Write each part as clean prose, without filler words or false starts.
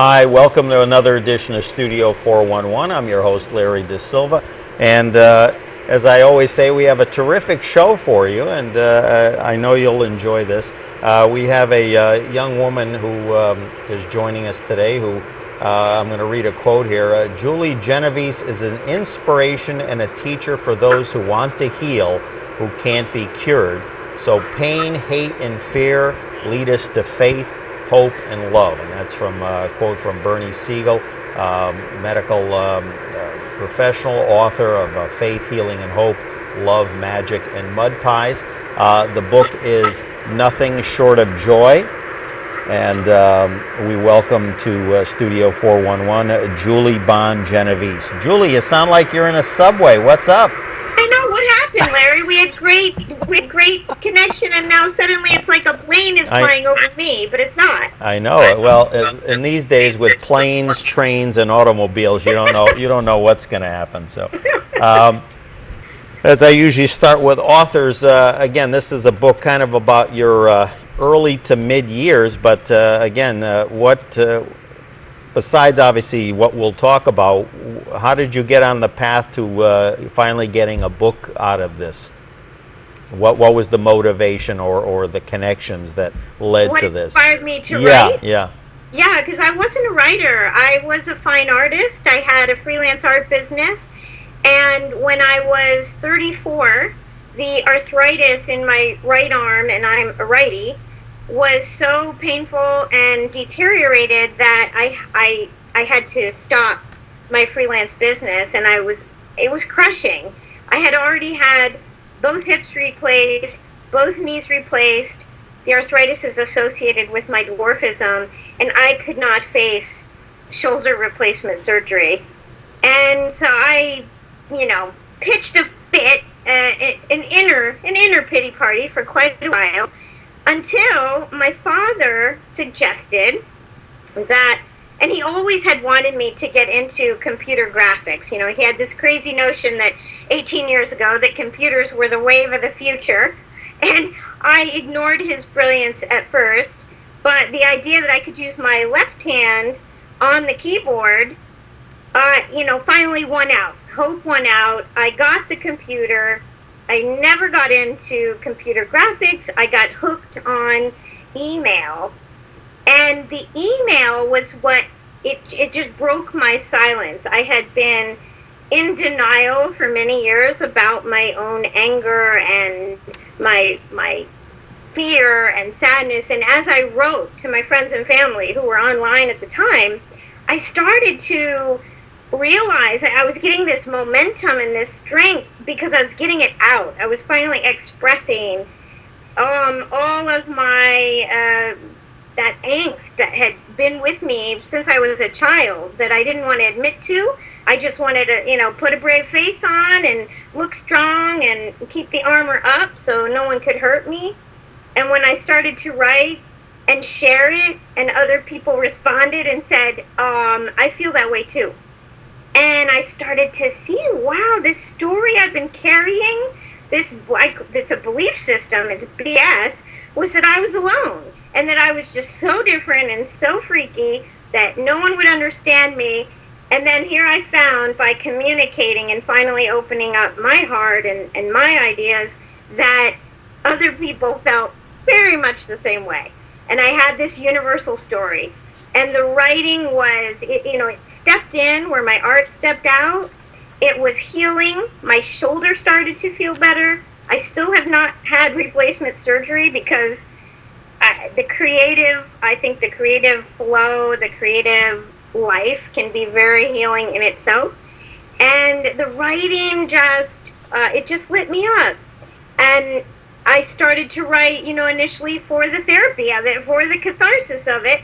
Hi, welcome to another edition of Studio 411. I'm your host, Larry Dasilva, and as I always say, we have a terrific show for you, and I know you'll enjoy this. We have a young woman who is joining us today, who I'm going to read a quote here. Julie Genovese is an inspiration and a teacher for those who want to heal, who can't be cured. So pain, hate, and fear lead us to faith, hope, and love. And that's from a quote from Bernie Siegel, medical professional, author of Faith, Healing, and Hope, Love, Magic, and Mud Pies. The book is Nothing Short of Joy. And we welcome to Studio 411, Julie Bond Genovese. Julie, you sound like you're in a subway. What's up? I know what happened, Larry. We had great connection, and now suddenly it's like a plane is flying over me, but it's not. I know it. Well, in these days with planes, trains, and automobiles, you don't know what's going to happen. So, as I usually start with authors, again, this is a book kind of about your early to mid years, but again, besides obviously what we'll talk about, how did you get on the path to finally getting a book out of this? What was the motivation or the connections that led to this? What inspired me to write? Yeah, because I wasn't a writer. I was a fine artist. I had a freelance art business, and when I was 34, the arthritis in my right arm, and I'm a righty, was so painful and deteriorated that I had to stop my freelance business, and it was crushing. I had already had both hips replaced, both knees replaced. The arthritis is associated with my dwarfism, and I could not face shoulder replacement surgery. And so I, pitched a fit, an inner pity party for quite a while, until my father suggested that, and he always had wanted me to get into computer graphics. He had this crazy notion that 18 years ago that computers were the wave of the future, and I ignored his brilliance at first, but the idea that I could use my left hand on the keyboard, finally won out. Hope won out. I got the computer. I never got into computer graphics. I got hooked on email. And the email was what, it just broke my silence. I had been in denial for many years about my own anger and my fear and sadness. And as I wrote to my friends and family who were online at the time, I started to realize I was getting this momentum and this strength because I was getting it out. I was finally expressing all of my that angst that had been with me since I was a child that I didn't want to admit to. I just wanted to, put a brave face on and look strong and keep the armor up so no one could hurt me. And when I started to write and share it, and other people responded and said, I feel that way too. And I started to see, wow, this story I've been carrying, it's a belief system, it's BS, was that I was alone. And that I was just so different and so freaky that no one would understand me. And then here I found, by communicating and finally opening up my heart and my ideas, that other people felt very much the same way. And I had this universal story. And the writing was, it stepped in where my art stepped out. It was healing. My shoulder started to feel better. I still have not had replacement surgery because the creative flow, the creative life can be very healing in itself. And the writing just lit me up. And I started to write, initially for the therapy of it, for the catharsis of it.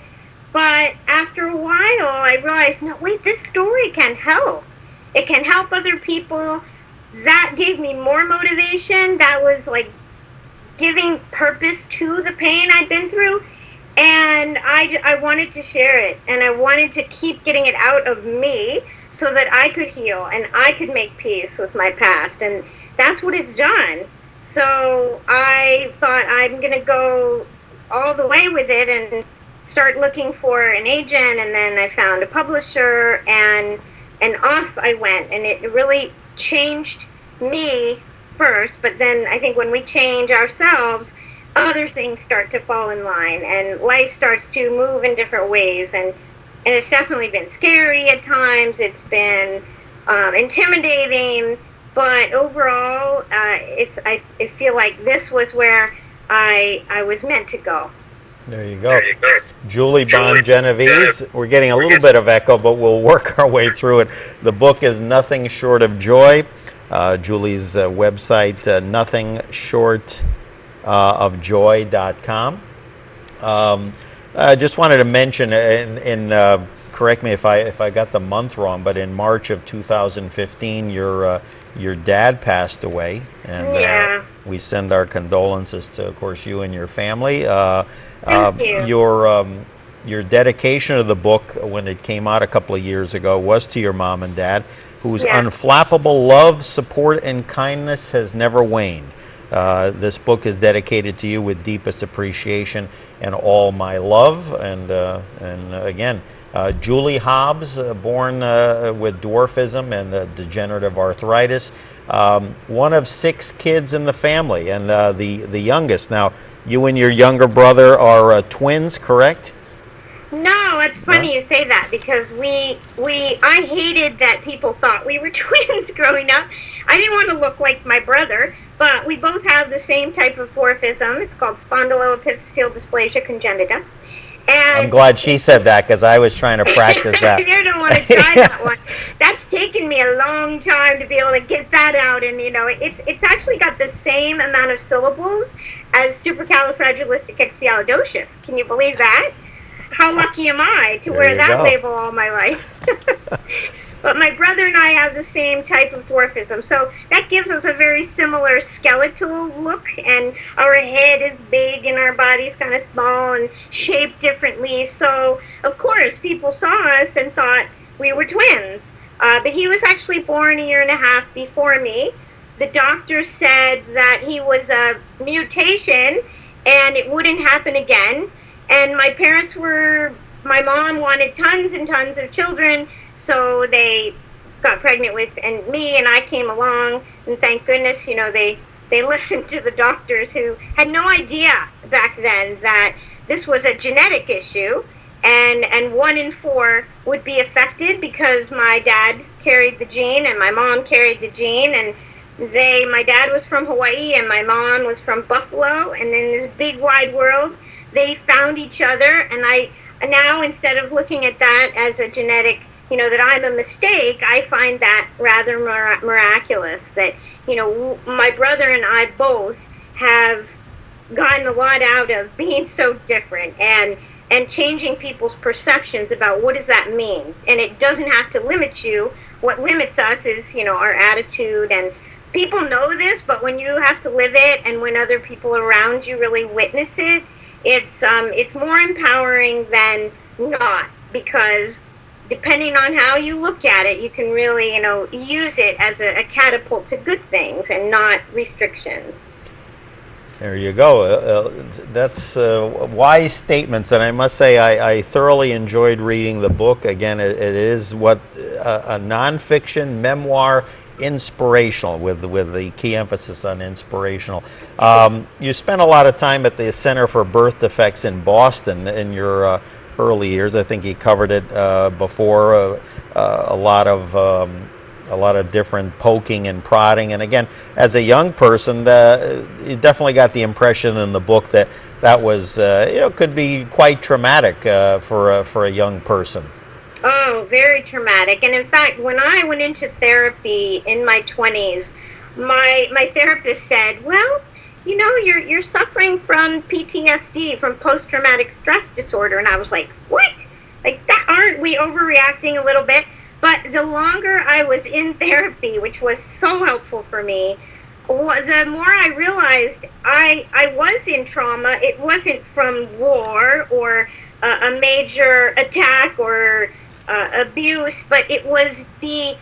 But after a while, I realized, no, wait, this story can help. It can help other people. That gave me more motivation. That was like giving purpose to the pain I'd been through. And I wanted to share it. And I wanted to keep getting it out of me so that I could heal and I could make peace with my past. And that's what it's done. So I thought I'm going to go all the way with it and start looking for an agent, and then I found a publisher, and off I went, and it really changed me first, but then I think when we change ourselves, other things start to fall in line, and life starts to move in different ways, and it's definitely been scary at times. It's been intimidating, but overall, I feel like this was where I was meant to go. There you go. Julie Bond Genovese. We're getting a little bit of echo, but we'll work our way through it. The book is Nothing Short of Joy. Julie's website, nothingshortofjoy.com. I just wanted to mention, correct me if I got the month wrong, but in March of 2015, your dad passed away, and we send our condolences to, of course, you and your family. Thank you. Your dedication of the book, when it came out a couple of years ago, was to your mom and dad, whose unflappable love, support, and kindness has never waned. This book is dedicated to you with deepest appreciation and all my love. And again, Julie Hobbs, born with dwarfism and degenerative arthritis, one of 6 kids in the family, and the youngest. Now, you and your younger brother are twins, correct? No, it's funny you say that, because I hated that people thought we were twins growing up. I didn't want to look like my brother, but we both have the same type of dwarfism. It's called spondyloepiphyseal dysplasia congenita. And I'm glad she said that, because I was trying to practice that. You don't want to try that one. That's taken me a long time to be able to get that out, and it's actually got the same amount of syllables as supercalifragilisticexpialidocious. Can you believe that? How lucky am I to wear that label all my life? But my brother and I have the same type of dwarfism, so that gives us a very similar skeletal look, and our head is big and our body's kind of small and shaped differently. So, of course, people saw us and thought we were twins. But he was actually born 1.5 years before me. The doctor said that he was a mutation and it wouldn't happen again. And my mom wanted tons and tons of children, so they got pregnant with me, and I came along, and thank goodness, they listened to the doctors, who had no idea back then that this was a genetic issue, and 1 in 4 would be affected, because my dad carried the gene and my mom carried the gene, and my dad was from Hawaii and my mom was from Buffalo, and in this big wide world, they found each other. And I now, instead of looking at that as a genetic, that I'm a mistake, I find that rather miraculous, that, my brother and I both have gotten a lot out of being so different and changing people's perceptions about what does that mean. And it doesn't have to limit you. What limits us is, our attitude, and people know this, but when you have to live it, and when other people around you really witness it, it's more empowering than not, because depending on how you look at it, you can really, use it as a catapult to good things and not restrictions. There you go. That's wise statements, and I must say I thoroughly enjoyed reading the book. Again, it is a nonfiction memoir, inspirational, with the key emphasis on inspirational. You spent a lot of time at the Center for Birth Defects in Boston in your early years. I think you covered it before. A lot of different poking and prodding, and again, as a young person, you definitely got the impression in the book that was could be quite traumatic for a young person. Oh, very traumatic. And in fact, when I went into therapy in my 20s, my therapist said, well, you're suffering from PTSD, from post-traumatic stress disorder. And I was like, what? Like, that, aren't we overreacting a little bit? But the longer I was in therapy, which was so helpful for me, the more I realized I was in trauma. It wasn't from war or a major attack or abuse, but it was the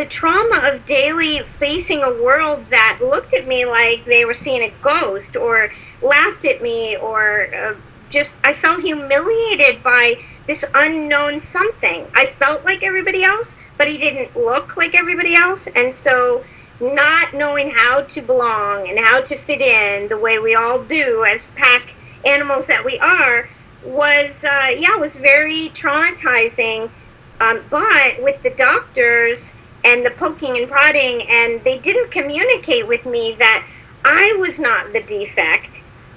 trauma of daily facing a world that looked at me like they were seeing a ghost, or laughed at me, or I felt humiliated by this unknown something. I felt like everybody else, but he didn't look like everybody else. And so not knowing how to belong and how to fit in the way we all do as pack animals that we are was very traumatizing. But with the doctors and the poking and prodding, and they didn't communicate with me that I was not the defect.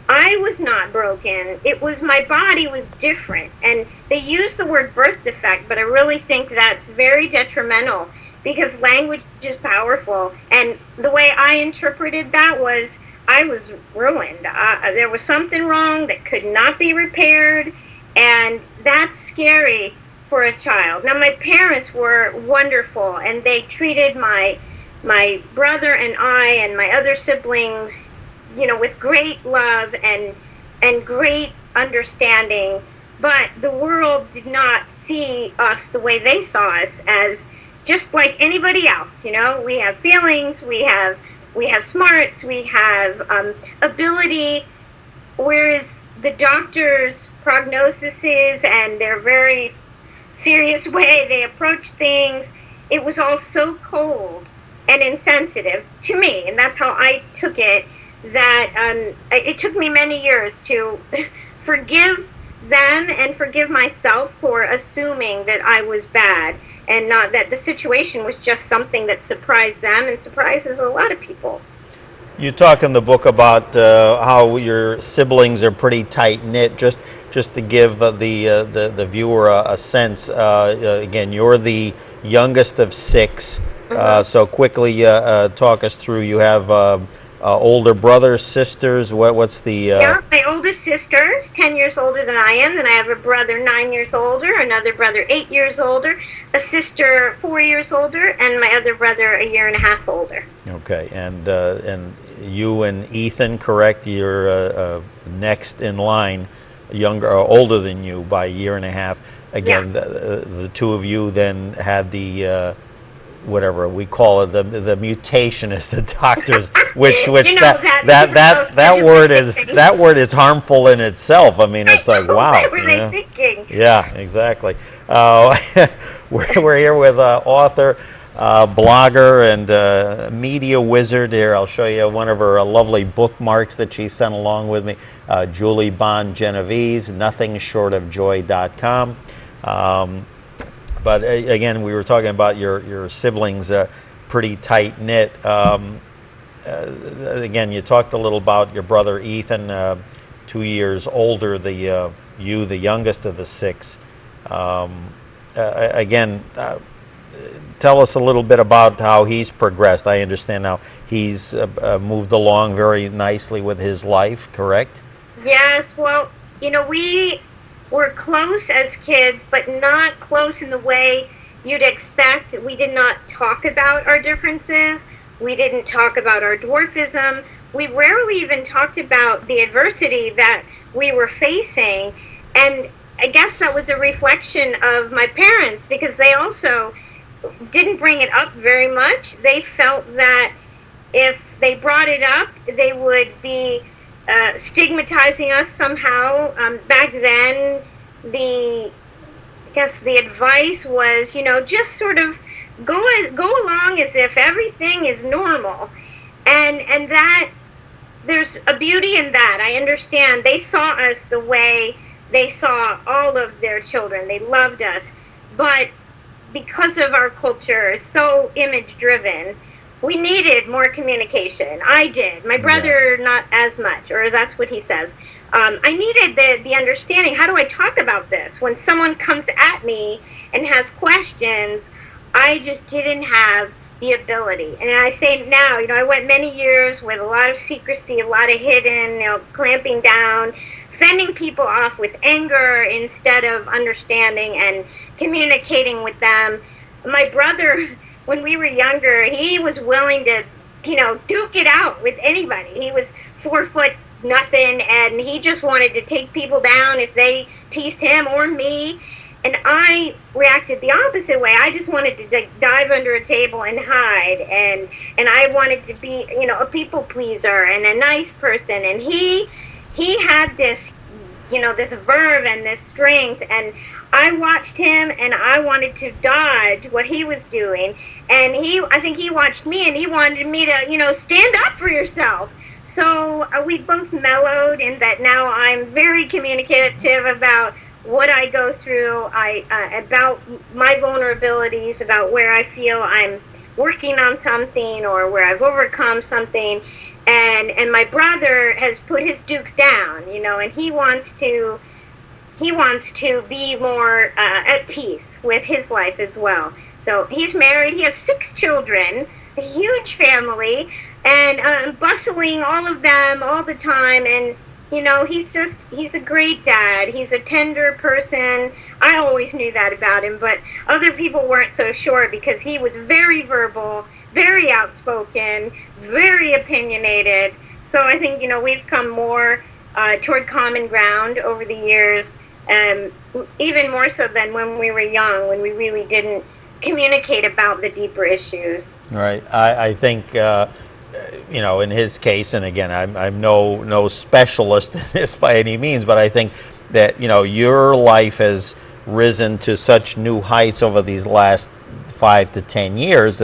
I was not broken. It was my body was different. And they use the word birth defect, but I really think that's very detrimental because language is powerful. And the way I interpreted that was I was ruined. There was something wrong that could not be repaired, and that's scary for a child. Now, my parents were wonderful, and they treated my brother and I and my other siblings, with great love and great understanding. But the world did not see us the way they saw us, as just like anybody else. We have feelings, we have smarts, we have ability, whereas the doctors' prognoses and their very serious way they approach things, it was all so cold and insensitive to me, and that's how I took it, that it took me many years to forgive them and forgive myself for assuming that I was bad, and not that the situation was just something that surprised them and surprises a lot of people. You talk in the book about how your siblings are pretty tight knit. Just to give the viewer a sense. Again, you're the youngest of six. So quickly talk us through. You have older brothers, sisters. What's the? Yeah, my oldest sister is 10 years older than I am. Then I have a brother 9 years older, another brother 8 years older, a sister 4 years older, and my other brother a year and a half older. Okay, and you and Ethan, correct? You're next in line, younger or older than you by a year and a half. Again, yeah. The two of you then had the whatever we call it, the mutation as the doctors, which that word is harmful in itself. I mean, it's like, wow. What were they thinking? Yeah, exactly. We're here with author, blogger, and media wizard here. I'll show you one of her lovely bookmarks that she sent along with me. Julie Bond Genovese, nothingshortofjoy.com. But again, we were talking about your siblings, pretty tight knit. Again, you talked a little about your brother Ethan, 2 years older. The youngest of the six. Again, tell us a little bit about how he's progressed. I understand now he's moved along very nicely with his life. Correct? Yes. Well, we were close as kids, but not close in the way you'd expect. We did not talk about our differences. We didn't talk about our dwarfism. We rarely even talked about the adversity that we were facing. And I guess that was a reflection of my parents, because they also didn't bring it up very much. They felt that if they brought it up, they would be stigmatizing us somehow. Back then, the advice was, just sort of go along as if everything is normal, and that there's a beauty in that. I understand they saw us the way they saw all of their children. They loved us, but because of our culture is so image driven, we needed more communication. I did. My brother, not as much, or that's what he says. I needed the understanding. How do I talk about this? When someone comes at me and has questions, I just didn't have the ability. And I say now, I went many years with a lot of secrecy, a lot of hidden, clamping down, fending people off with anger instead of understanding and communicating with them. My brother, when we were younger, he was willing to, duke it out with anybody. He was 4 foot nothing, and he just wanted to take people down if they teased him or me. And I reacted the opposite way. I just wanted to dive under a table and hide, and I wanted to be, a people pleaser and a nice person. And he had this this verve and this strength. And I watched him, and I wanted to dodge what he was doing. And I think he watched me, and he wanted me to, stand up for yourself. So we both mellowed in that now I'm very communicative about what I go through, about my vulnerabilities, about where I feel I'm working on something or where I've overcome something. And my brother has put his dukes down, and he wants to be more at peace with his life as well. So he's married. He has 6 children, a huge family, and bustling all of them all the time. And he's a great dad. He's a tender person. I always knew that about him, but other people weren't so sure because he was very verbal, very outspoken, very opinionated. So I think, we've come more toward common ground over the years, even more so than when we were young, when we really didn't communicate about the deeper issues. Right. I think, in his case, and again, I'm no specialist in this by any means, but I think that, your life has risen to such new heights over these last 5 to 10 years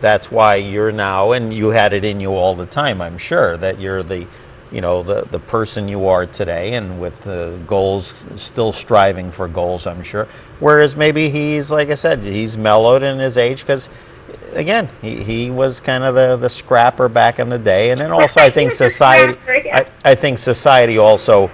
that's why you're now, and you had it in you all the time, I'm sure, that you're the person you are today, and with the goals, still striving for goals, I'm sure. Whereas maybe he's, like I said, he's mellowed in his age because, again, he was kind of the scrapper back in the day, and then also I think society, I think society also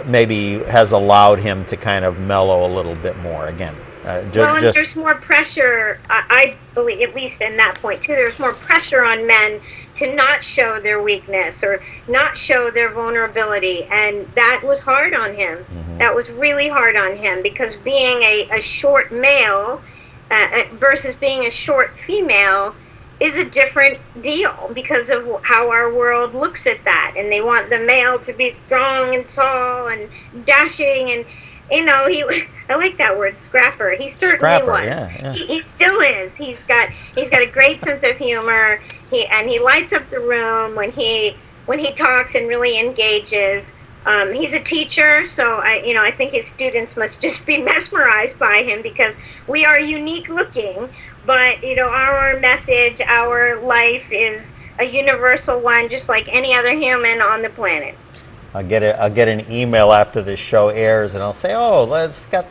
maybe has allowed him to kind of mellow a little bit more again. And there's more pressure, I believe, at least in that point too, there's more pressure on men to not show their weakness or not show their vulnerability, and that was hard on him. Mm-hmm. That was really hard on him, because being a short male versus being a short female is a different deal because of how our world looks at that, and they want the male to be strong and tall and dashing, and I like that word, scrapper. He certainly was. Yeah. He still is. He's got a great sense of humor. He lights up the room when he talks and really engages. He's a teacher, so I think his students must just be mesmerized by him because we are unique looking, but our message, our life is a universal one, just like any other human on the planet. I'll get an email after this show airs, and I'll say, let's get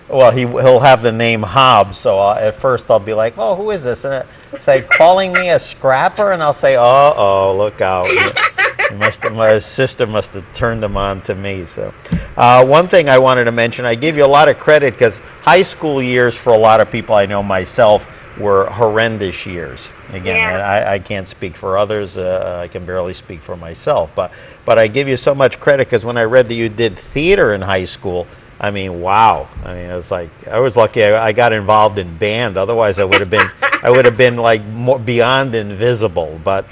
he'll have the name Hobbs, so at first I'll be like, who is this? And say, calling me a scrapper, and I'll say, look out. My sister must have turned them on to me. So one thing I wanted to mention, I give you a lot of credit because high school years for a lot of people, I know myself, were horrendous years. Again, yeah. I can't speak for others. I can barely speak for myself. But I give you so much credit because when I read that you did theater in high school, I mean, wow. I mean, it was like, I was lucky I got involved in band. Otherwise, I would have been like more beyond invisible. But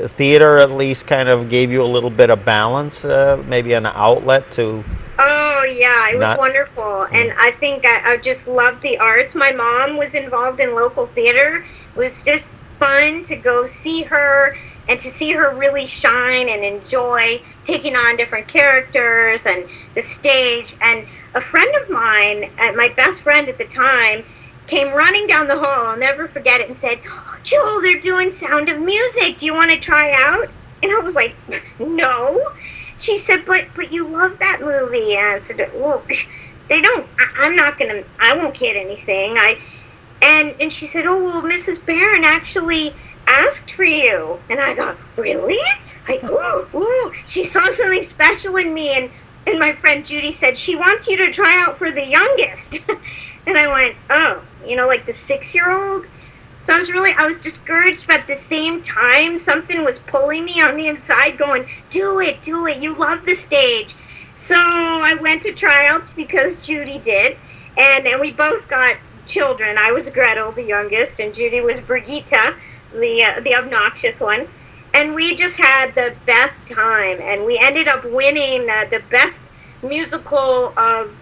theater at least kind of gave you a little bit of balance, maybe an outlet to. Oh, yeah, it was wonderful. And I think I just loved the arts. My mom was involved in local theater. It was just fun to go see her and to see her really shine and enjoy taking on different characters and the stage. And a friend of mine, my best friend at the time, came running down the hall, I'll never forget it, and said, "Jewel, they're doing Sound of Music. Do you want to try out?" And I was like, "No." She said, but you love that movie. And I said, "Well, they don't, I won't get anything." And she said, "Oh, well, Mrs. Barron actually asked for you." And I thought, really? Ooh. She saw something special in me. And my friend Judy said, "She wants you to try out for the youngest." And I went, "Oh, like the 6-year-old?" So I was discouraged, but at the same time, something was pulling me on the inside going, do it, you love the stage. So I went to tryouts because Judy did, and we both got children. I was Gretel, the youngest, and Judy was Brigitte, the obnoxious one. And we just had the best time, and we ended up winning the best musical of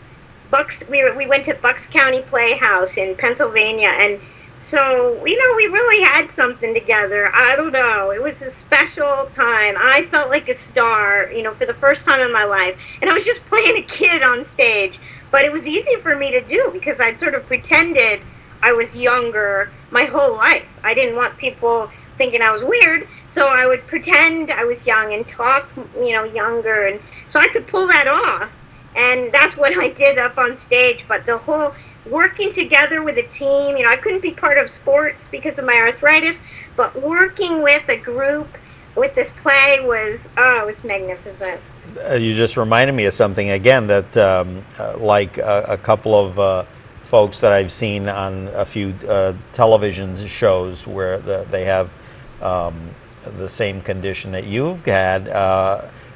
Bucks. We went to Bucks County Playhouse in Pennsylvania, and So, we really had something together. I don't know. It was a special time. I felt like a star, for the first time in my life. And I was just playing a kid on stage. But it was easy for me to do because I'd sort of pretended I was younger my whole life. I didn't want people thinking I was weird. So I would pretend I was young and talk, younger. And so I could pull that off. And that's what I did up on stage. But the whole working together with a team, I couldn't be part of sports because of my arthritis, but working with a group with this play was magnificent. You just reminded me of something again that like a couple of folks that I've seen on a few television shows where they have the same condition that you've had,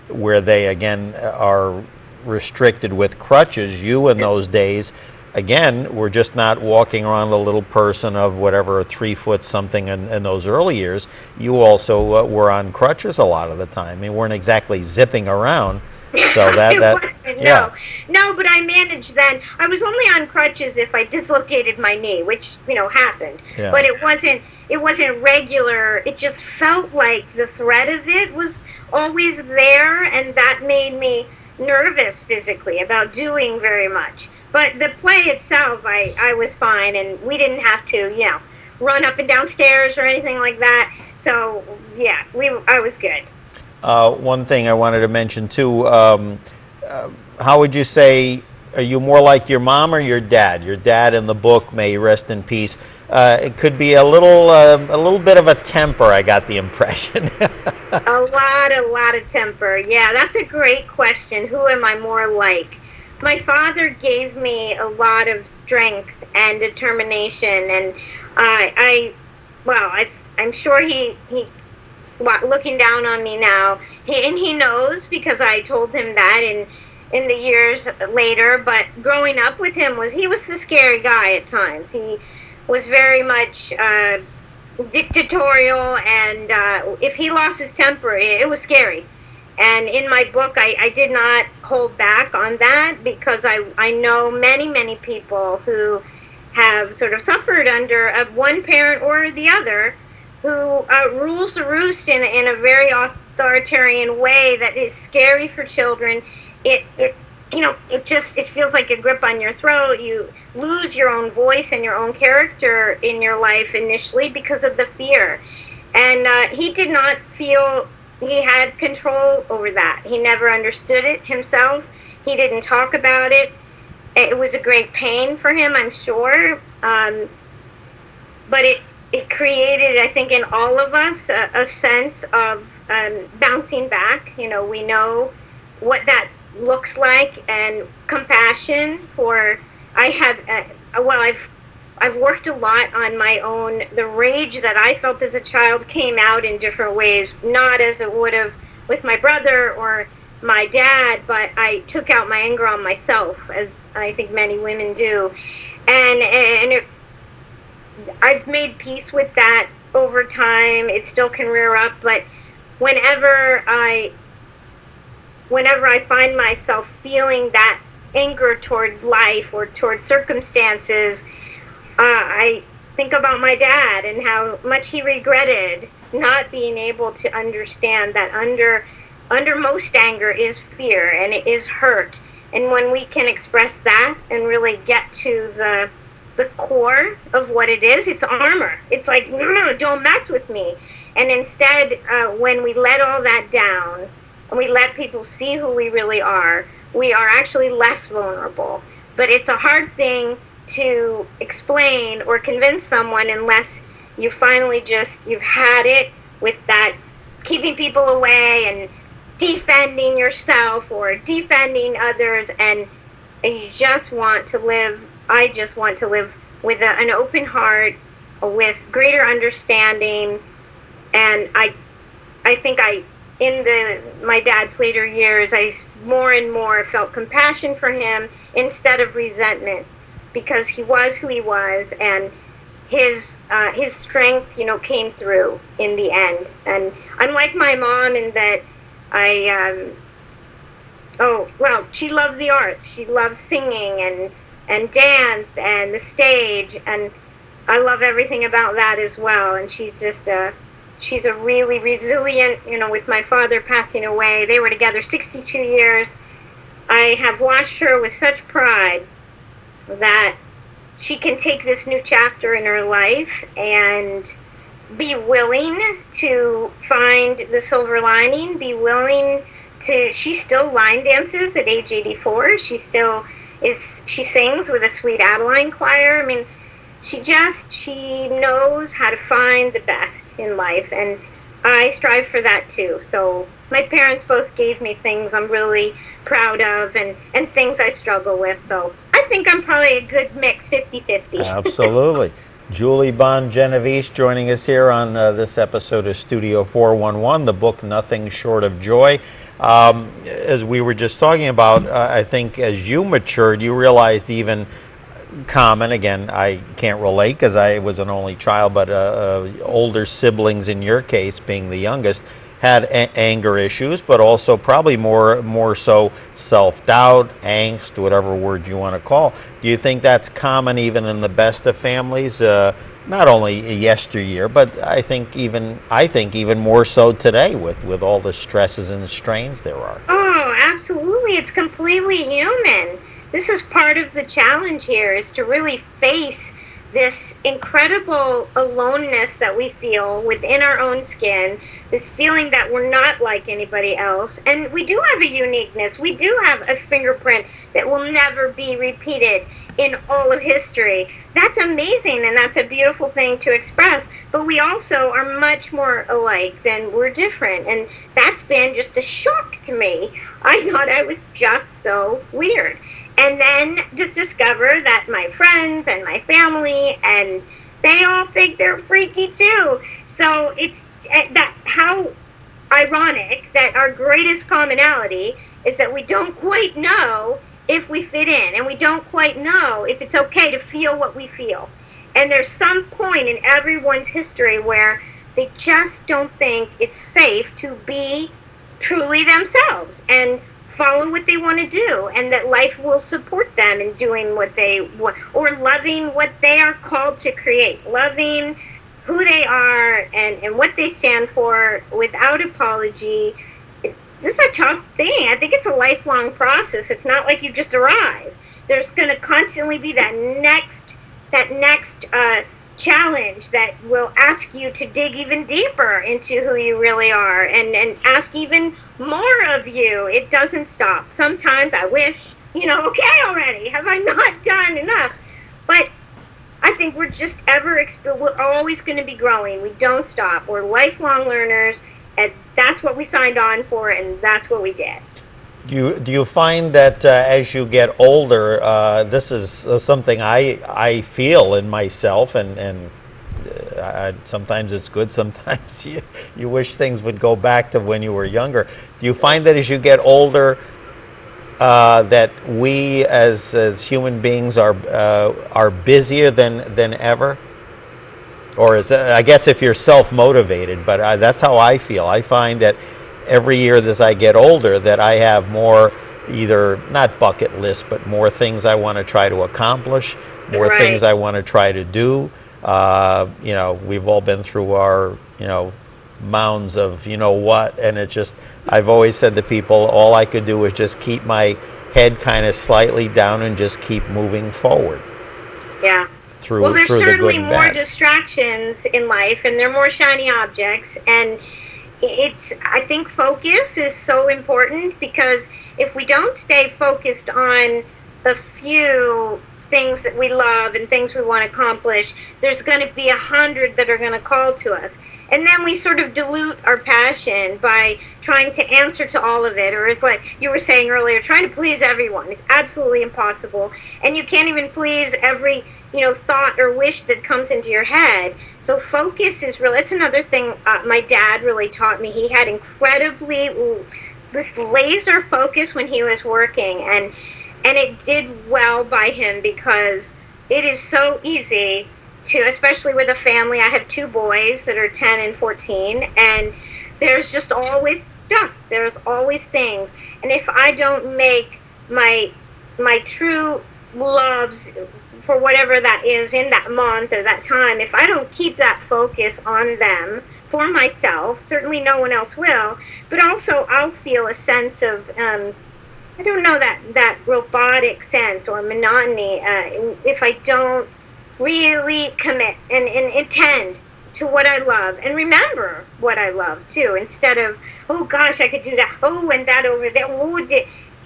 where they again are restricted with crutches. You in those days again were just not walking around the little person of whatever 3 foot something in those early years. You also were on crutches a lot of the time. You weren't exactly zipping around. So no, but I managed then. I was only on crutches if I dislocated my knee, which happened. Yeah. But it wasn't regular. It just felt like the threat of it was always there, and that made me nervous physically about doing very much. But the play itself, I was fine, and we didn't have to, run up and down stairs or anything like that. So, yeah, I was good. One thing I wanted to mention, too, how would you say, are you more like your mom or your dad? Your dad in the book, may he rest in peace, it could be a little bit of a temper, I got the impression. a lot of temper. Yeah, that's a great question. Who am I more like? My father gave me a lot of strength and determination, and I'm sure he looking down on me now, he knows because I told him that in the years later. But growing up with him he was a scary guy at times. He was very much dictatorial, and if he lost his temper, it was scary. And in my book, I did not hold back on that because I know many people who have sort of suffered under one parent or the other who rules the roost in a very authoritarian way that is scary for children. It feels like a grip on your throat. You lose your own voice and your own character in your life initially because of the fear. And he did not feel he had control over that. He never understood it himself. He didn't talk about it. It was a great pain for him, I'm sure. But it created, I think, in all of us a sense of bouncing back. We know what that looks like, and compassion for. I've worked a lot on my own. The rage that I felt as a child came out in different ways, not as it would have with my brother or my dad, but I took out my anger on myself, as I think many women do. And I've made peace with that over time. It still can rear up, but whenever I find myself feeling that anger toward life or toward circumstances, I think about my dad and how much he regretted not being able to understand that under most anger is fear and it is hurt. And when we can express that and really get to the core of what it is, it's armor. It's like, no, don't mess with me. And instead, when we let all that down and we let people see who we really are, we are actually less vulnerable. But it's a hard thing to explain or convince someone unless you finally you've had it with that keeping people away and defending yourself or defending others, and you just want to live. I just want to live with an open heart, with greater understanding. And I think in my dad's later years, I more and more felt compassion for him instead of resentment, because he was who he was, and his strength, came through in the end. And unlike my mom in that she loved the arts. She loved singing and dance and the stage. And I love everything about that as well. And she's a really resilient, with my father passing away. They were together 62 years. I have watched her with such pride that she can take this new chapter in her life and be willing to find the silver lining, be willing to, she still line dances at age 84. She sings with a Sweet Adeline choir. I mean, she knows how to find the best in life, and I strive for that too. So my parents both gave me things I'm really proud of and things I struggle with. So I think I'm probably a good mix, 50-50. Absolutely. Julie Bond Genovese joining us here on this episode of Studio 411, the book Nothing Short of Joy. As we were just talking about, I think as you matured, you realized even common, again, I can't relate because I was an only child, but older siblings in your case, being the youngest, had anger issues, but also probably more so self-doubt, angst, whatever word you want to call. Do you think that's common even in the best of families? Not only yesteryear, but I think even more so today with all the stresses and strains there are. Oh, absolutely. It's completely human. This is part of the challenge here, is to really face this incredible aloneness that we feel within our own skin, this feeling that we're not like anybody else. And we do have a uniqueness. We do have a fingerprint that will never be repeated in all of history. That's amazing, and that's a beautiful thing to express. But we also are much more alike than we're different. And that's been just a shock to me. I thought I was just so weird. And then just discover that my friends and my family, and they all think they're freaky too. So it's that how ironic that our greatest commonality is that we don't quite know if we fit in, and we don't quite know if it's okay to feel what we feel. And there's some point in everyone's history where they just don't think it's safe to be truly themselves and follow what they want to do, and that life will support them in doing what they want, or loving what they are called to create, loving who they are and what they stand for without apology. This is a tough thing. I think it's a lifelong process. It's not like you just arrive. There's going to constantly be that next challenge that will ask you to dig even deeper into who you really are, and ask even more of you. It doesn't stop. Sometimes I wish, okay already, have I not done enough? But I think we're just we're always going to be growing. We don't stop. We're lifelong learners, and that's what we signed on for, and that's what we did. Do you find that as you get older, this is something I feel in myself, and sometimes it's good, sometimes you wish things would go back to when you were younger. Do you find that as you get older, that we as human beings are busier than ever? Or is that, I guess if you're self-motivated, but that's how I feel. I find that every year as I get older that I have more, either not bucket list, but more things I want to try to accomplish, more Right. things I want to try to do. We've all been through our, mounds of what, and it just, I've always said to people, all I could do is just keep my head kind of slightly down and just keep moving forward. Yeah. Through Well, there's the good certainly and more bad. distractions in life, and they're more shiny objects, and I think focus is so important, because if we don't stay focused on the few things that we love and things we want to accomplish, there's going to be 100 that are going to call to us. And then we sort of dilute our passion by trying to answer to all of it. Or it's like you were saying earlier, trying to please everyone is absolutely impossible. And you can't even please every, thought or wish that comes into your head. So focus is really, it's another thing my dad really taught me. He had incredibly laser focus when he was working. And it did well by him, because it is so easy to, especially with a family. I have 2 boys that are 10 and 14, and there's just always stuff. There's always things. And if I don't make my true loves for whatever that is in that month or that time, if I don't keep that focus on them for myself, certainly no one else will, but also I'll feel a sense of, I don't know, that robotic sense or monotony if I don't really commit and intend to what I love and remember what I love too, instead of, oh gosh, I could do that, oh, and that over there, oh,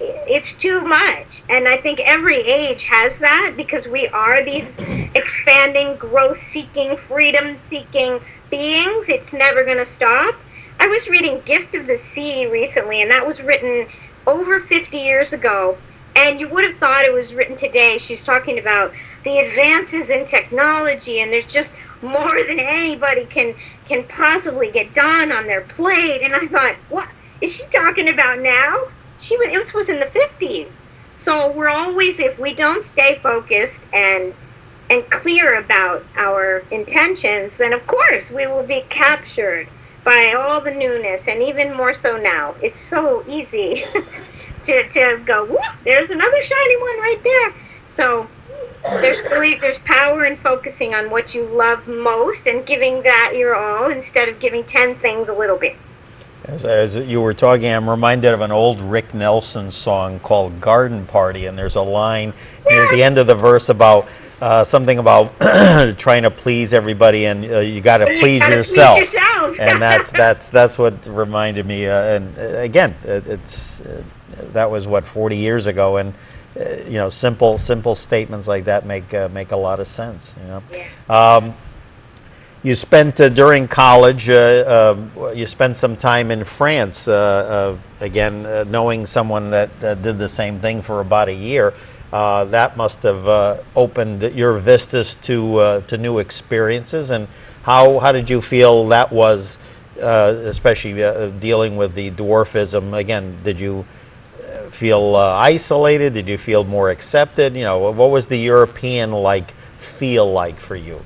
it's too much. And I think every age has that, because we are these expanding, growth-seeking, freedom-seeking beings. It's never going to stop. I was reading Gift of the Sea recently, and that was written over 50 years ago, and you would have thought it was written today. She's talking about the advances in technology, and there's just more than anybody can possibly get done on their plate. And I thought, what is she talking about now? It was in the 50s. So we're always, if we don't stay focused and clear about our intentions, then of course we will be captured by all the newness, and even more so now. It's so easy to go, whoop, there's another shiny one right there. So there's power in focusing on what you love most and giving that your all, instead of giving 10 things a little bit. As you were talking, I'm reminded of an old Rick Nelson song called Garden Party, and there's a line near the end of the verse about something about trying to please everybody, and you got to please yourself. And that's what reminded me. And again, that was what, 40 years ago, and simple statements like that make a lot of sense. You spent during college. You spent some time in France. Again, knowing someone that did the same thing for about a year, that must have opened your vistas to new experiences. And how did you feel that was, especially dealing with the dwarfism? Again, did you feel isolated? Did you feel more accepted? What was the European feel like for you?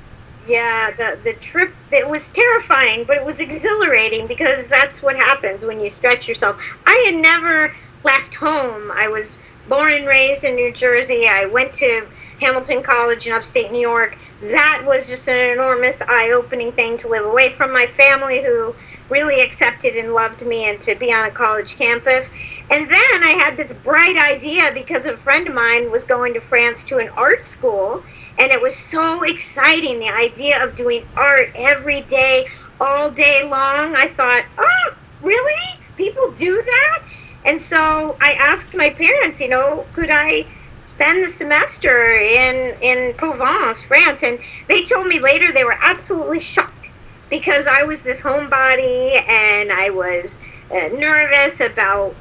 Yeah, the trip, it was terrifying, but it was exhilarating, because that's what happens when you stretch yourself. I had never left home. I was born and raised in New Jersey. I went to Hamilton College in upstate New York. That was just an enormous eye-opening thing, to live away from my family, who really accepted and loved me, and to be on a college campus. And then I had this bright idea, because a friend of mine was going to France to an art school, and it was so exciting, the idea of doing art every day, all day long. I thought, oh, really? People do that? And so I asked my parents, could I spend the semester in Provence, France? And they told me later they were absolutely shocked, because I was this homebody, and I was nervous about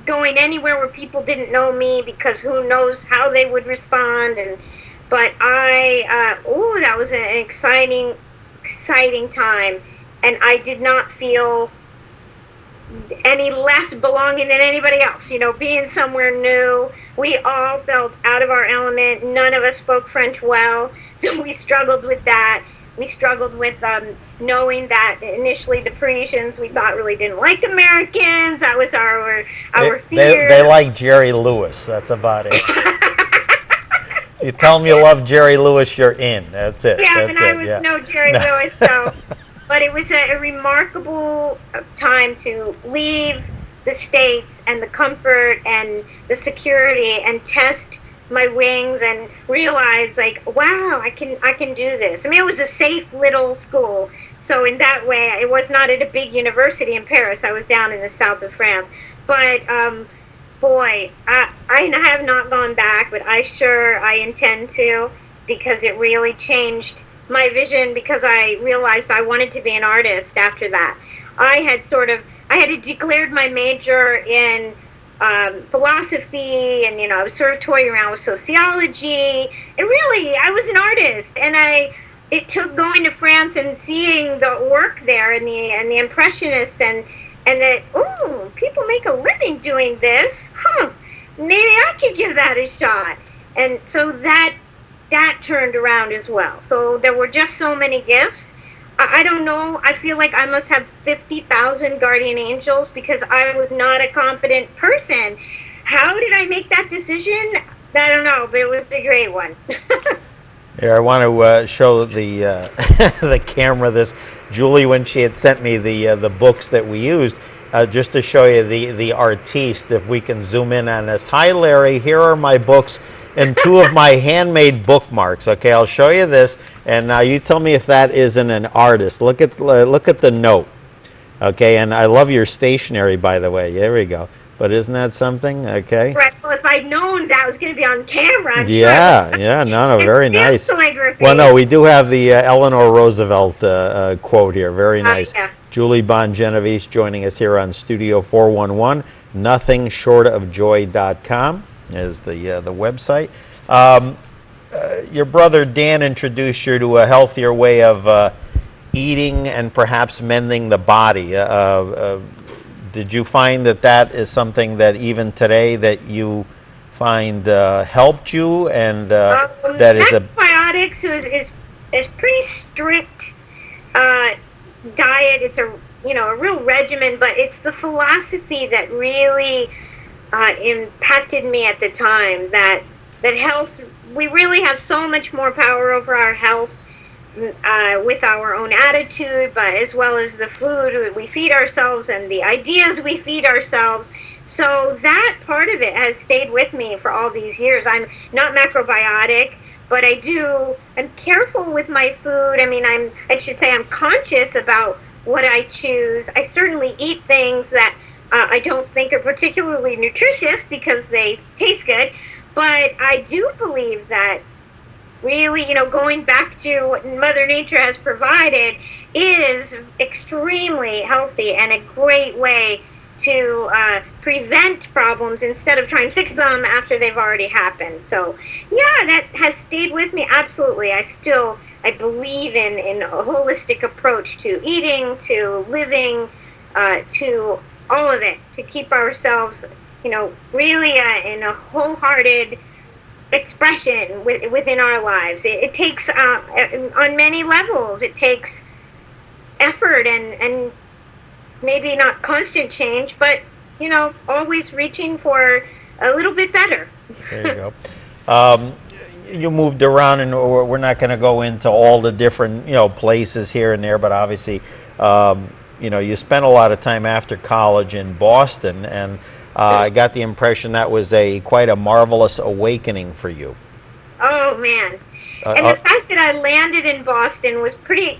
going anywhere where people didn't know me, because who knows how they would respond. But that was an exciting time, and I did not feel any less belonging than anybody else. Being somewhere new, we all felt out of our element. None of us spoke French well, so we struggled with that. We struggled with knowing that initially the Parisians, we thought, really didn't like Americans. That was our fear. They like Jerry Lewis. That's about it. You tell them you love Jerry Lewis, you're in. That's it. Yeah, and I was no Jerry Lewis, so. But it was a remarkable time to leave the States and the comfort and the security, and test my wings and realize, wow, I can do this. I mean, it was a safe little school, so in that way, it was not at a big university in Paris. I was down in the south of France. But boy, I have not gone back, but I intend to, because it really changed my vision, because I realized I wanted to be an artist after that. I had declared my major in philosophy, and I was sort of toying around with sociology, and really I was an artist, and it took going to France and seeing the work there, and the Impressionists, and that, ooh, people make a living doing this, maybe I could give that a shot. And so that turned around as well. So there were just so many gifts. I don't know, I feel like I must have 50,000 guardian angels, because I was not a confident person. How did I make that decision? I don't know, but it was a great one. Here, I want to show the the camera this. Julie, when she had sent me the books that we used, just to show you the artiste, if we can zoom in on this. Hi, Larry. Here are my books and two of my handmade bookmarks. Okay, I'll show you this, and now you tell me if that isn't an artist. Look at the note. Okay, and I love your stationery, by the way. There we go. But isn't that something? Okay. Right. Well, if I'd known that was going to be on camera, Yeah, no, very nice. Calligraphy. Well, no, we do have the Eleanor Roosevelt quote here. Very nice. Yeah. Julie Bond Genovese joining us here on Studio 411. NothingShortOfJoy.com is the website. Your brother Dan introduced you to a healthier way of eating and perhaps mending the body. Did you find that is something that even today that you find helped you, and that is antibiotics is pretty strict diet. It's a real regimen, but it's the philosophy that really impacted me at the time. That health, we really have so much more power over our health with our own attitude, but as well as the food we feed ourselves and the ideas we feed ourselves. So that part of it has stayed with me for all these years. I'm not macrobiotic, but I'm careful with my food. I mean, I should say I'm conscious about what I choose. I certainly eat things that I don't think are particularly nutritious because they taste good, but I do believe that really, going back to what Mother Nature has provided is extremely healthy and a great way to prevent problems instead of trying to fix them after they've already happened. So, yeah, that has stayed with me, absolutely. I believe in a holistic approach to eating, to living, to all of it, to keep ourselves, really in a wholehearted expression within our lives. It takes on many levels. It takes effort and maybe not constant change, but always reaching for a little bit better. There you go. You moved around, and we're not going to go into all the different places here and there, but obviously you spent a lot of time after college in Boston, and I got the impression that was quite a marvelous awakening for you. Oh, man. And the fact that I landed in Boston was pretty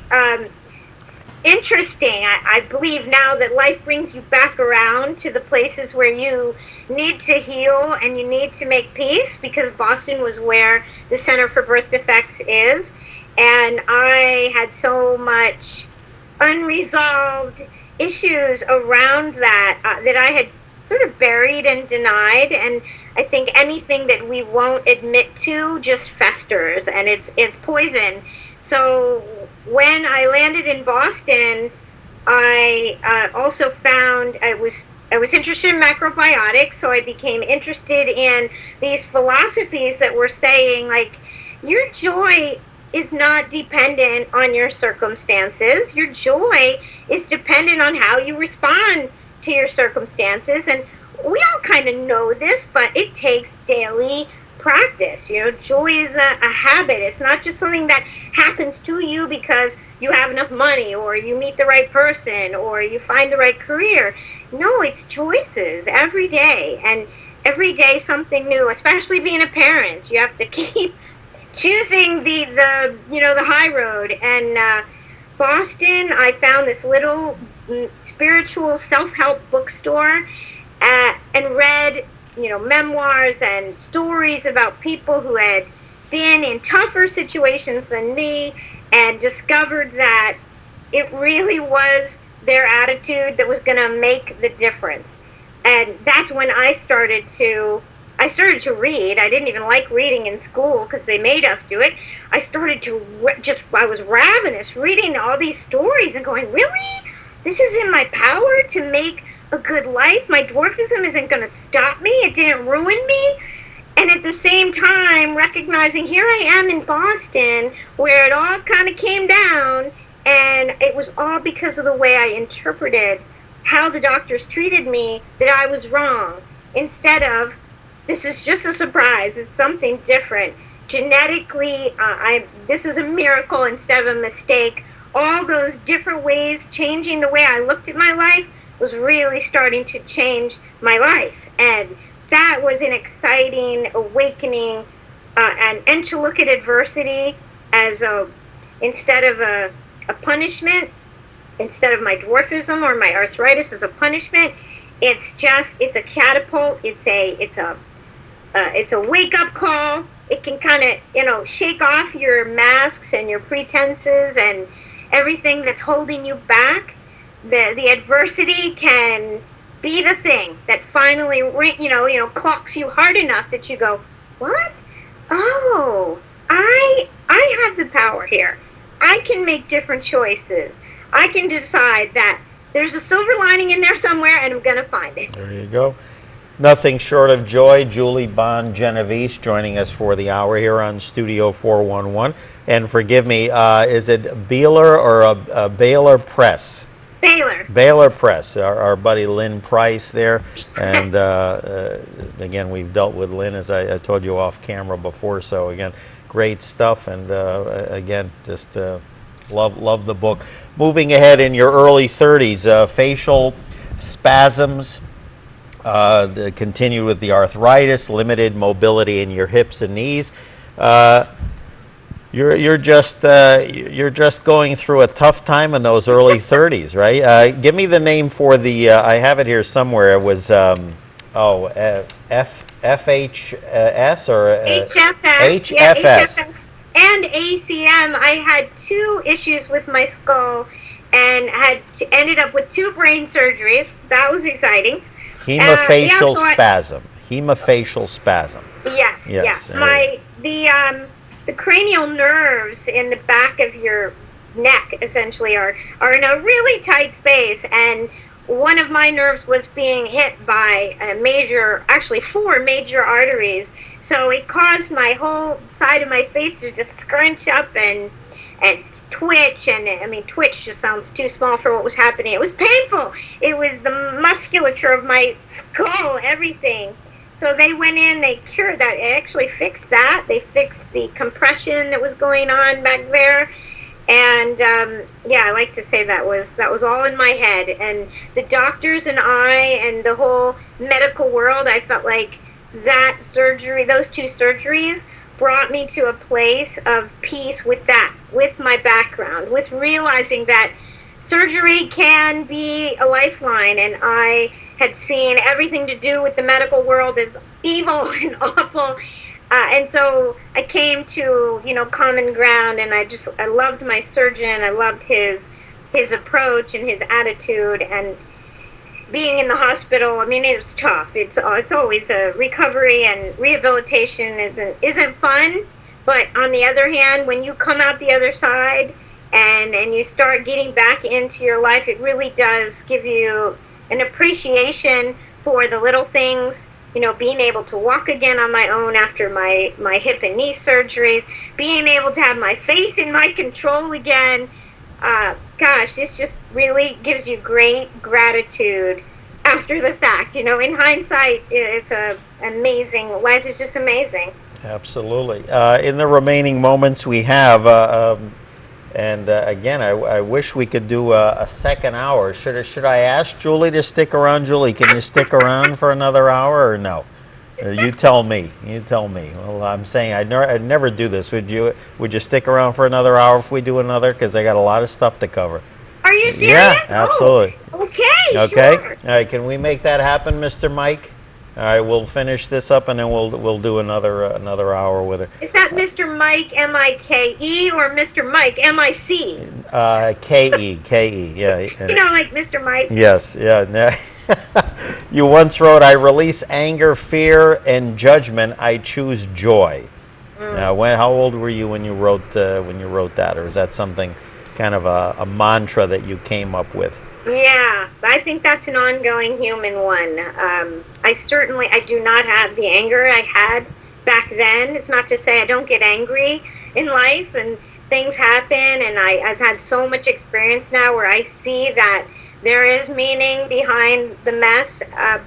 interesting. I believe now that life brings you back around to the places where you need to heal and you need to make peace, because Boston was where the Center for Birth Defects is. And I had so much unresolved issues around that that I had sort of buried and denied, and I think anything that we won't admit to just festers, and it's poison. So when I landed in Boston, I also found I was interested in macrobiotics, so I became interested in these philosophies that were saying, like, your joy is not dependent on your circumstances. Your joy is dependent on how you respond to your circumstances. And we all kind of know this, but it takes daily practice. Joy is a habit. It's not just something that happens to you because you have enough money, or you meet the right person, or you find the right career. No, it's choices every day, and every day something new. Especially being a parent, you have to keep choosing the high road. And Boston, I found this little spiritual self-help bookstore and read memoirs and stories about people who had been in tougher situations than me, and discovered that it really was their attitude that was going to make the difference. And that's when I started to read. I didn't even like reading in school because they made us do it. I started to I was ravenous reading all these stories and going, really? This is in my power to make a good life? My dwarfism isn't going to stop me? It didn't ruin me? And at the same time, recognizing here I am in Boston, where it all kind of came down, and it was all because of the way I interpreted how the doctors treated me, that I was wrong, instead of this is just a surprise. It's something different. Genetically, this is a miracle instead of a mistake. All those different ways, changing the way I looked at my life, was really starting to change my life. And that was an exciting awakening, and to look at adversity as instead of a punishment, instead of my dwarfism or my arthritis as a punishment. It's a catapult. It's a wake up call. It can kind of, shake off your masks and your pretenses and everything that's holding you back. The adversity can be the thing that finally, clocks you hard enough that you go, what? Oh, I have the power here. I can make different choices. I can decide that there's a silver lining in there somewhere, and I'm going to find it. There you go. Nothing short of joy. Julie Bond Genovese joining us for the hour here on Studio 411. And forgive me, is it Beeler or Baylor Press? Baylor. Baylor Press. Our buddy Lynn Price there. And again, we've dealt with Lynn, as I told you off camera before. So again, great stuff. And again, just love the book. Moving ahead in your early 30s, facial spasms. Continue with the arthritis, limited mobility in your hips and knees. You're just going through a tough time in those early 30s, right? Give me the name for the. I have it here somewhere. It was FHS or HFS. Yeah, HFS and ACM. I had 2 issues with my skull and ended up with 2 brain surgeries. That was exciting. Hemifacial spasm. Hemifacial spasm. Yes. The cranial nerves in the back of your neck essentially are in a really tight space, and one of my nerves was being hit by actually 4 major arteries. So it caused my whole side of my face to just scrunch up and twitch, and twitch just sounds too small for what was happening. It was painful. It was the musculature of my skull, everything. So they went in, they cured that. It actually fixed that. They fixed the compression that was going on back there. And I like to say that was all in my head. And the doctors and I and the whole medical world, I felt like that surgery, those 2 surgeries, brought me to a place of peace with that, with my background, with realizing that surgery can be a lifeline. And I had seen everything to do with the medical world as evil and awful. And so I came to, common ground, and I loved my surgeon. I loved his approach and his attitude. And being in the hospital, it was tough. It's always a recovery, and rehabilitation isn't fun. But on the other hand, when you come out the other side and you start getting back into your life, it really does give you an appreciation for the little things. Being able to walk again on my own after my hip and knee surgeries, being able to have my face in my control again. This just really gives you great gratitude after the fact. In hindsight, it's amazing. Life is just amazing. Absolutely. In the remaining moments we have, again, I wish we could do a second hour. Should I ask Julie to stick around? Julie, can you stick around for another hour or no? You tell me. Well, I'm saying I'd never do this. Would you stick around for another hour if we do another? Because I got a lot of stuff to cover. Are you serious? Yeah, absolutely. Oh, okay. Sure. All right. Can we make that happen, Mr. Mike? All right. We'll finish this up, and then we'll do another hour with her. Is that Mr. Mike M-I-K-E or Mr. Mike M-I-C? K-E. Yeah. Like Mr. Mike. Yes. Yeah. You once wrote, "I release anger, fear, and judgment. I choose joy." Now, how old were you when you wrote that, or is that something kind of a mantra that you came up with? Yeah, I think that's an ongoing human one. I do not have the anger I had back then. It's not to say I don't get angry in life, and things happen, and I've had so much experience now where I see that there is meaning behind the mess,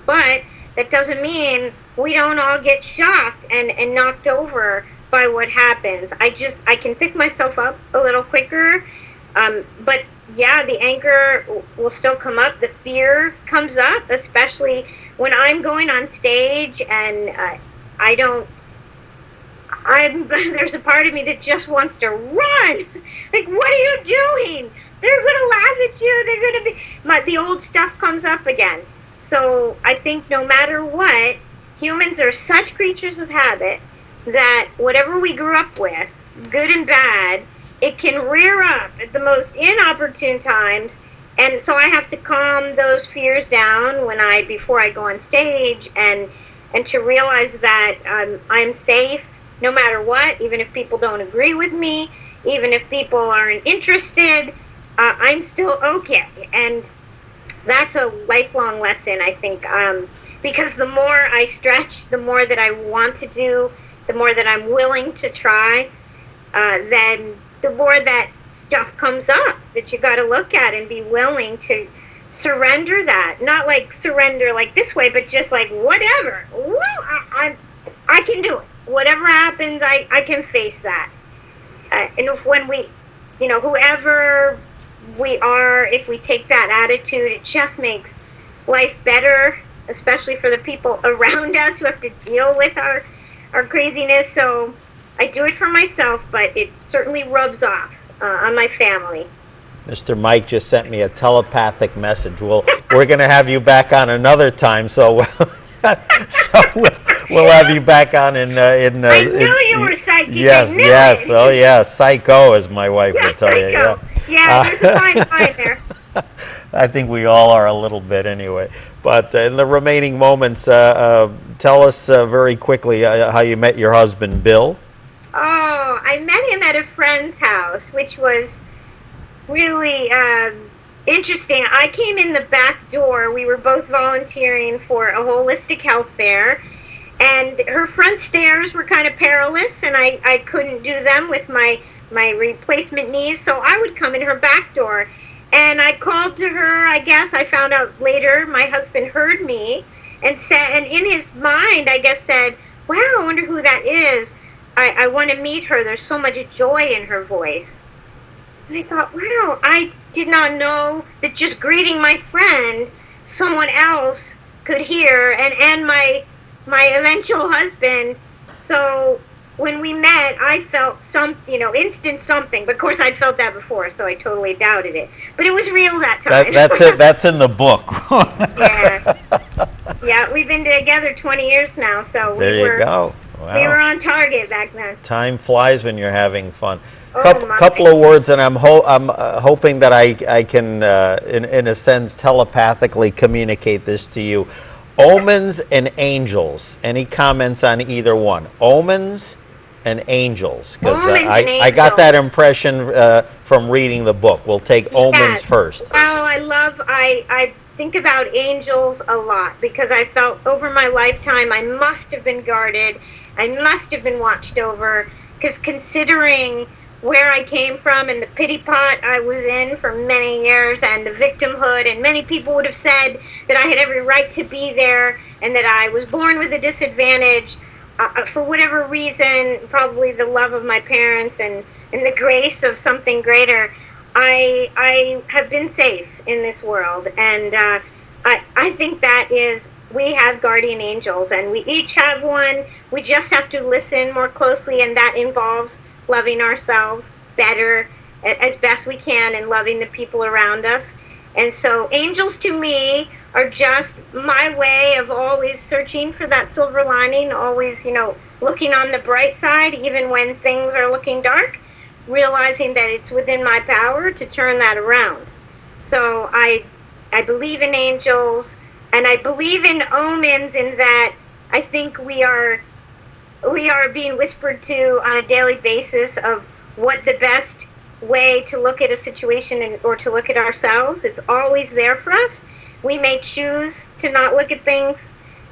but that doesn't mean we don't all get shocked and knocked over by what happens. I can pick myself up a little quicker. But yeah, the anger will still come up. The fear comes up, especially when I'm going on stage and there's a part of me that just wants to run. Like, what are you doing? They're going to laugh at you. They're going to be, the old stuff comes up again. So I think no matter what, humans are such creatures of habit that whatever we grew up with, good and bad, it can rear up at the most inopportune times. And so I have to calm those fears down before I go on stage, and to realize that I'm safe no matter what, even if people don't agree with me, even if people aren't interested, I'm still okay. And that's a lifelong lesson, I think, because the more I stretch, the more that I want to do, the more that I'm willing to try, then the more that stuff comes up that you got to look at and be willing to surrender that. Not like surrender like this way, but just like whatever. Well, I can do it. Whatever happens, I can face that. And if when we, whoever we are, if we take that attitude, it just makes life better, especially for the people around us who have to deal with our craziness. So I do it for myself, but it certainly rubs off on my family. Mr. Mike just sent me a telepathic message. We're going to have you back on another time, so we'll have you back on in I knew you were psychic. Yes. Oh, yeah. Psycho, as my wife would tell you. Yeah, there's a fine line there. I think we all are a little bit anyway. But in the remaining moments, tell us very quickly how you met your husband, Bill. Oh, I met him at a friend's house, which was really interesting. I came in the back door. We were both volunteering for a holistic health fair, and her front stairs were kind of perilous, and I couldn't do them with my replacement knees, so I would come in her back door. And I called to her. I guess I found out later my husband heard me and said, and in his mind, I guess said, "Wow, I wonder who that is. I want to meet her. There's so much joy in her voice." And I thought, wow, I did not know that just greeting my friend, someone else could hear, and my eventual husband. So when we met, I felt instant something. But of course, I'd felt that before, so I totally doubted it. But it was real that time. That's it. That's in the book. Yeah, we've been together 20 years now, so there you go. Wow. We were on target back then. Time flies when you're having fun. Oh, couple of words, and I'm hoping that I can, in a sense, telepathically communicate this to you. Omens and angels. Any comments on either one? Omens and angels, because I got that impression from reading the book. We'll take omens first. Well, I think about angels a lot, because I felt over my lifetime I must have been guarded. I must have been watched over, because considering where I came from and the pity pot I was in for many years and the victimhood, and many people would have said that I had every right to be there and that I was born with a disadvantage. For whatever reason, probably the love of my parents and the grace of something greater, I have been safe in this world. And I think that is, we have guardian angels, and we each have one. We just have to listen more closely, and that involves loving ourselves better as best we can and loving the people around us. And so angels to me are just my way of always searching for that silver lining, always, looking on the bright side, even when things are looking dark, realizing that it's within my power to turn that around. So I believe in angels, and I believe in omens, in that I think we are being whispered to on a daily basis of what the best way to look at a situation or to look at ourselves. It's always there for us. We may choose to not look at things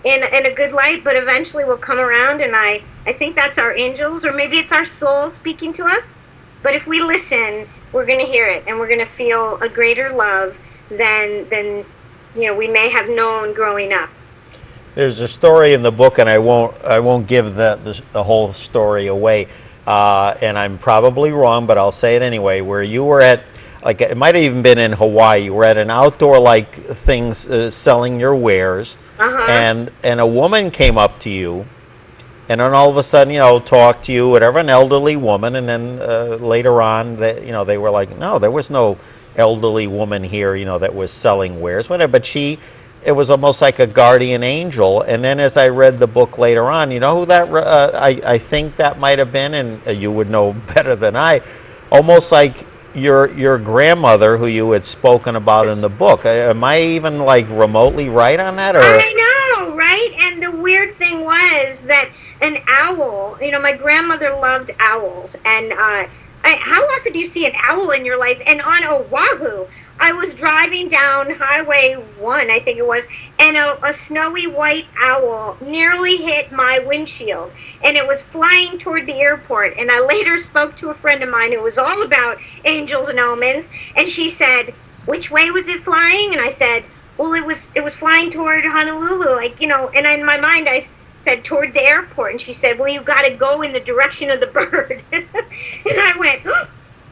in a good light, but eventually we'll come around, and I think that's our angels, or maybe it's our soul speaking to us. But if we listen, we're going to hear it, and we're going to feel a greater love than we may have known growing up. there's a story in the book, and I won't give the whole story away, and I'm probably wrong, but I'll say it anyway. Where you were at, like it might have even been in Hawaii. You were at an outdoor like things selling your wares, and a woman came up to you. And then all of a sudden, talk to you, whatever, an elderly woman, and then later on, they were like, no, there was no elderly woman here, that was selling wares, whatever. But it was almost like a guardian angel. And then as I read the book later on, you know who that, I think that might have been, and you would know better than I, almost like your grandmother who you had spoken about in the book. Am I even like remotely right on that? Or? I know, right? And the weird thing was that an owl, my grandmother loved owls, and how often do you see an owl in your life? And on Oahu, I was driving down Highway 1, I think it was, and a snowy white owl nearly hit my windshield, and it was flying toward the airport. And I later spoke to a friend of mine who was all about angels and omens, and she said, which way was it flying? And I said, well, it was flying toward Honolulu, and in my mind I said toward the airport, and she said, well, you got to go in the direction of the bird. And I went, oh,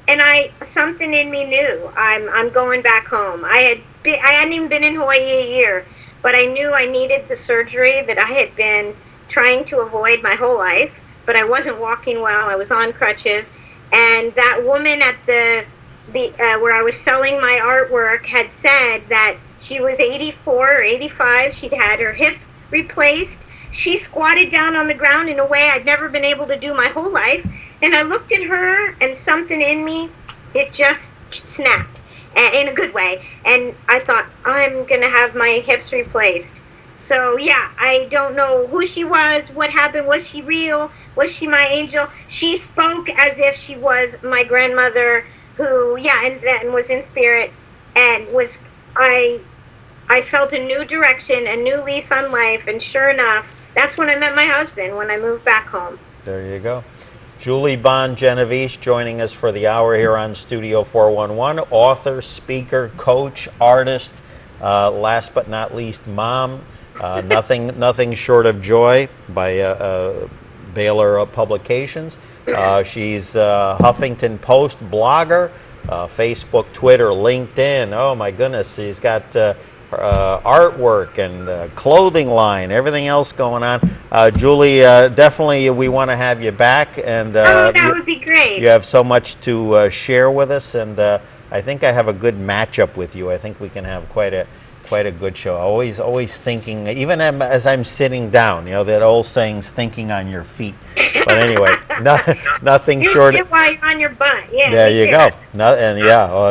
and something in me knew I'm going back home. I hadn't even been in Hawaii a year, but I knew I needed the surgery that I had been trying to avoid my whole life, but I wasn't walking well. I was on crutches, and that woman at the where I was selling my artwork had said that she was 84 or 85. She'd had her hip replaced. She squatted down on the ground in a way I'd never been able to do my whole life. And I looked at her, and something in me, it just snapped in a good way. And I thought, I'm going to have my hips replaced. So, yeah, I don't know who she was, what happened. Was she real? Was she my angel? She spoke as if she was my grandmother who, and was in spirit. And I felt a new direction, a new lease on life. And sure enough, that's when I met my husband, when I moved back home. There you go. Julie Bond Genovese joining us for the hour here on Studio 411. Author, speaker, coach, artist, last but not least, mom. Nothing short of joy by Baylor Publications. She's Huffington Post blogger, Facebook, Twitter, LinkedIn. Oh my goodness, she's got artwork and clothing line, everything else going on. Julie, definitely we want to have you back, and that would be great. You have so much to share with us, and I think I have a good matchup with you. I think we can have quite a good show. Always thinking, even as I'm sitting down, that old saying's thinking on your feet. But anyway, nothing short. You sit while you're on your butt. Yeah. There you go.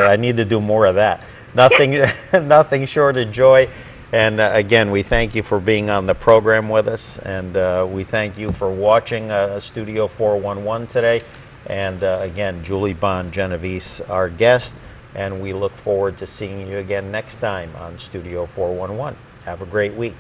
I need to do more of that. Nothing short of joy. And again, we thank you for being on the program with us, and we thank you for watching Studio 411 today. And again, Julie Bond Genovese, our guest, and we look forward to seeing you again next time on Studio 411. Have a great week.